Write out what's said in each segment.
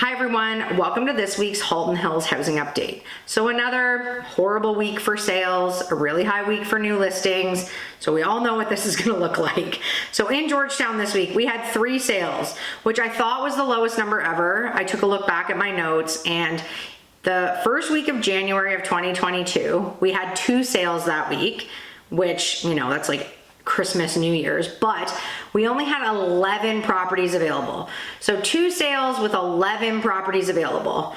Hi everyone, welcome to this week's Halton Hills housing update. So another horrible week for sales, a really high week for new listings. So we all know what this is gonna look like. So in Georgetown this week, we had 3 sales, which I thought was the lowest number ever. I took a look back at my notes, and the first week of January of 2022, we had 2 sales that week, which, you know, that's like Christmas, New Year's, but we only had 11 properties available. So 2 sales with 11 properties available.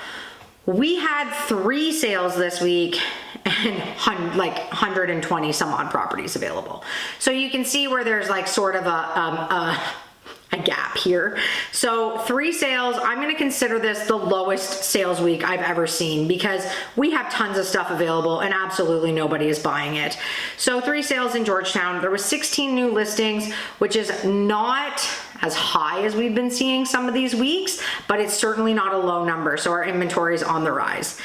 We had 3 sales this week and like 120 some odd properties available. So you can see where there's like sort of a gap here. So 3 sales, I'm gonna consider this the lowest sales week I've ever seen because we have tons of stuff available and absolutely nobody is buying it. So 3 sales in Georgetown. There was 16 new listings, which is not as high as we've been seeing some of these weeks, but it's certainly not a low number. So our inventory is on the rise.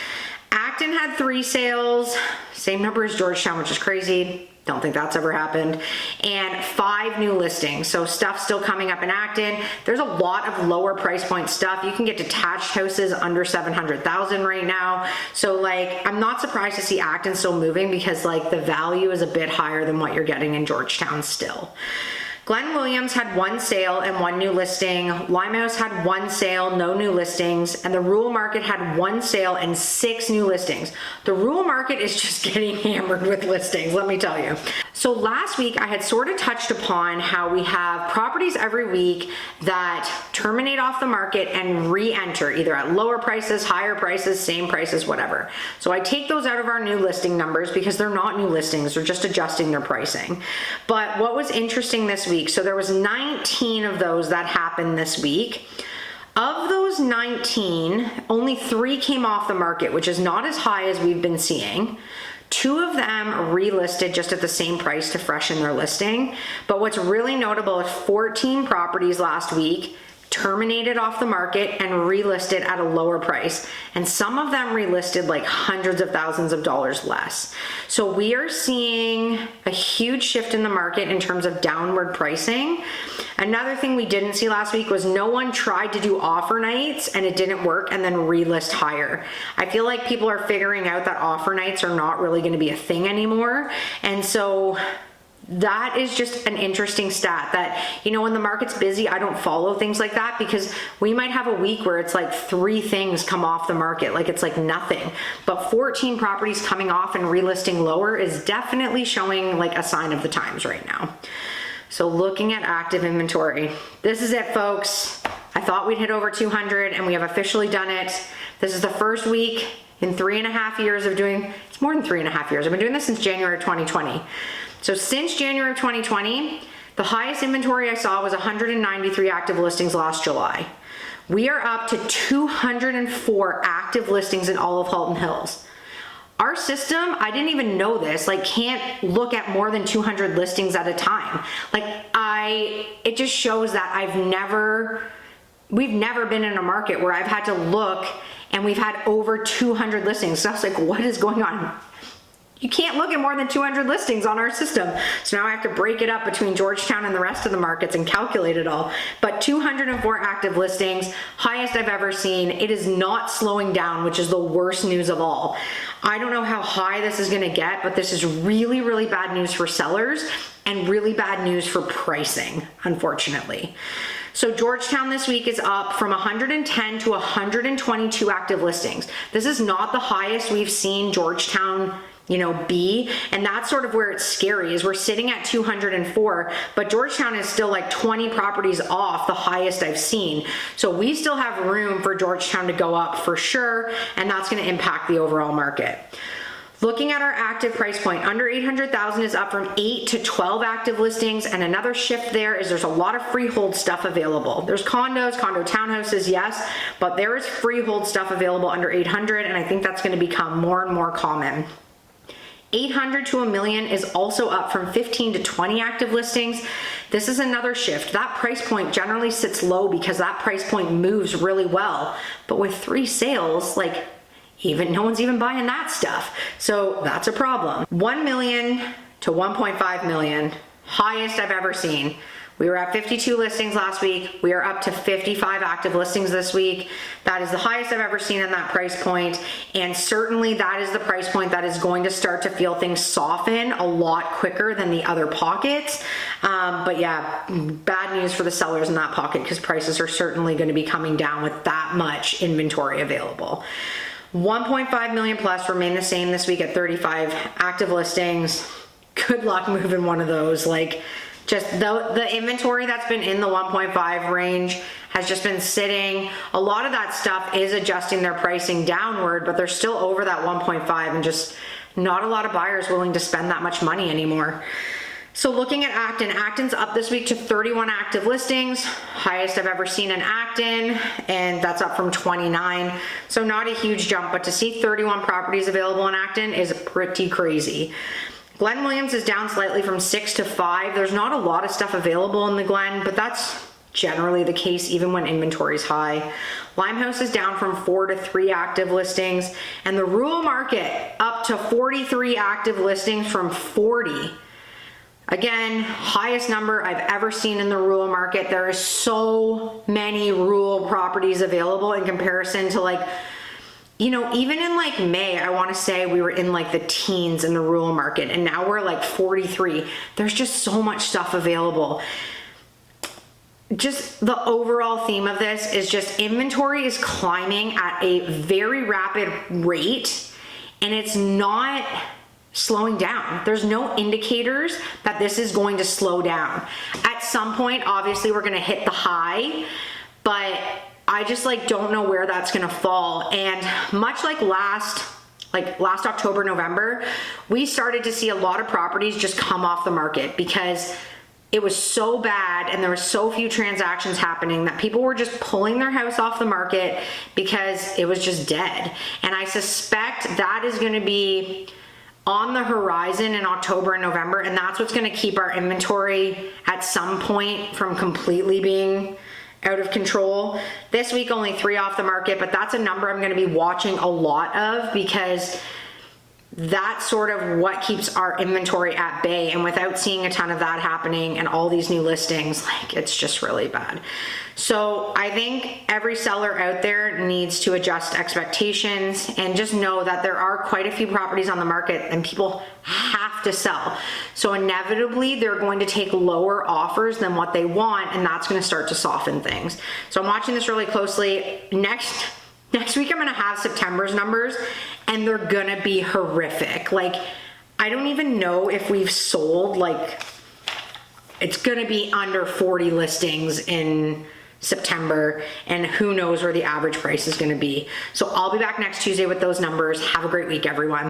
Acton had 3 sales, same number as Georgetown, which is crazy. Don't think that's ever happened. And 5 new listings. So stuff still coming up in Acton. There's a lot of lower price point stuff. You can get detached houses under 700,000 right now. So like, I'm not surprised to see Acton still moving because like the value is a bit higher than what you're getting in Georgetown still. Glen Williams had 1 sale and 1 new listing. Limehouse had 1 sale, no new listings. And the rural market had 1 sale and 6 new listings. The rural market is just getting hammered with listings, let me tell you. So last week I had sort of touched upon how we have properties every week that terminate off the market and re-enter either at lower prices, higher prices, same prices, whatever. So I take those out of our new listing numbers because they're not new listings, they're just adjusting their pricing. But what was interesting this week, so there was 19 of those that happened this week. Of those 19, only 3 came off the market, which is not as high as we've been seeing. 2 of them relisted just at the same price to freshen their listing. But what's really notable is 14 properties last week terminated off the market and relisted at a lower price. And some of them relisted like hundreds of thousands of dollars less. So we are seeing a huge shift in the market in terms of downward pricing. Another thing we didn't see last week was no one tried to do offer nights and it didn't work and then relist higher. I feel like people are figuring out that offer nights are not really going to be a thing anymore. And so that is just an interesting stat that, you know, when the market's busy, I don't follow things like that because we might have a week where it's like 3 things come off the market, like it's like nothing. But 14 properties coming off and relisting lower is definitely showing like a sign of the times right now. So looking at active inventory, this is it, folks. I thought we'd hit over 200 and we have officially done it. This is the first week in 3.5 years of doing, it's more than 3.5 years. I've been doing this since January of 2020. So since January of 2020, the highest inventory I saw was 193 active listings last July. We are up to 204 active listings in all of Halton Hills. Our system, I didn't even know this, like can't look at more than 200 listings at a time. Like it just shows that we've never been in a market where I've had to look and we've had over 200 listings. So I was like, what is going on? You can't look at more than 200 listings on our system. So now I have to break it up between Georgetown and the rest of the markets and calculate it all. But 204 active listings, highest I've ever seen. It is not slowing down, which is the worst news of all. I don't know how high this is gonna get, but this is really, really bad news for sellers and really bad news for pricing, unfortunately. So Georgetown this week is up from 110 to 122 active listings. This is not the highest we've seen Georgetown, you know, be, and that's sort of where it's scary is we're sitting at 204, but Georgetown is still like 20 properties off the highest I've seen. So we still have room for Georgetown to go up for sure, and that's going to impact the overall market. Looking at our active price point, under 800,000 is up from 8 to 12 active listings, and another shift there is there's a lot of freehold stuff available. There's condos, condo townhouses, yes, but there is freehold stuff available under 800, and I think that's going to become more and more common. 800 to $1 million is also up from 15 to 20 active listings. This is another shift. That price point generally sits low because that price point moves really well. But with 3 sales, like no one's even buying that stuff. So that's a problem. 1 million to 1.5 million, highest I've ever seen. We were at 52 listings last week. We are up to 55 active listings this week. That is the highest I've ever seen in that price point. And certainly that is the price point that is going to start to feel things soften a lot quicker than the other pockets. But yeah, bad news for the sellers in that pocket because prices are certainly going to be coming down with that much inventory available. 1.5 million plus remain the same this week at 35 active listings. Good luck moving one of those. Like, just the inventory that's been in the 1.5 range has just been sitting. A lot of that stuff is adjusting their pricing downward, but they're still over that 1.5 and just not a lot of buyers willing to spend that much money anymore. So looking at Acton, Acton's up this week to 31 active listings, highest I've ever seen in Acton, and that's up from 29. So not a huge jump, but to see 31 properties available in Acton is pretty crazy. Glen Williams is down slightly from 6 to 5. There's not a lot of stuff available in the Glen, but that's generally the case even when inventory is high. Limehouse is down from 4 to 3 active listings, and the rural market up to 43 active listings from 40. Again, highest number I've ever seen in the rural market. There are so many rural properties available in comparison to, like, you know, even in like May, I want to say we were in like the teens in the rural market, and now we're like 43. There's just so much stuff available. Just the overall theme of this is just inventory is climbing at a very rapid rate, and it's not slowing down. There's no indicators that this is going to slow down. At some point, obviously, we're going to hit the high, but I just like don't know where that's going to fall. And much like last October, November, we started to see a lot of properties just come off the market because it was so bad and there were so few transactions happening that people were just pulling their house off the market because it was just dead. And I suspect that is going to be on the horizon in October and November, and that's what's going to keep our inventory at some point from completely being out of control. This week only 3 off the market, but that's a number I'm going to be watching a lot of because that's sort of what keeps our inventory at bay. And without seeing a ton of that happening and all these new listings, like, it's just really bad. So I think every seller out there needs to adjust expectations and just know that there are quite a few properties on the market and people have to sell. So inevitably they're going to take lower offers than what they want, and that's going to start to soften things. So I'm watching this really closely. Next week I'm going to have September's numbers, and they're going to be horrific. Like, I don't even know if we've sold, like, it's going to be under 40 listings in September, and who knows where the average price is going to be. So I'll be back next Tuesday with those numbers. Have a great week, everyone.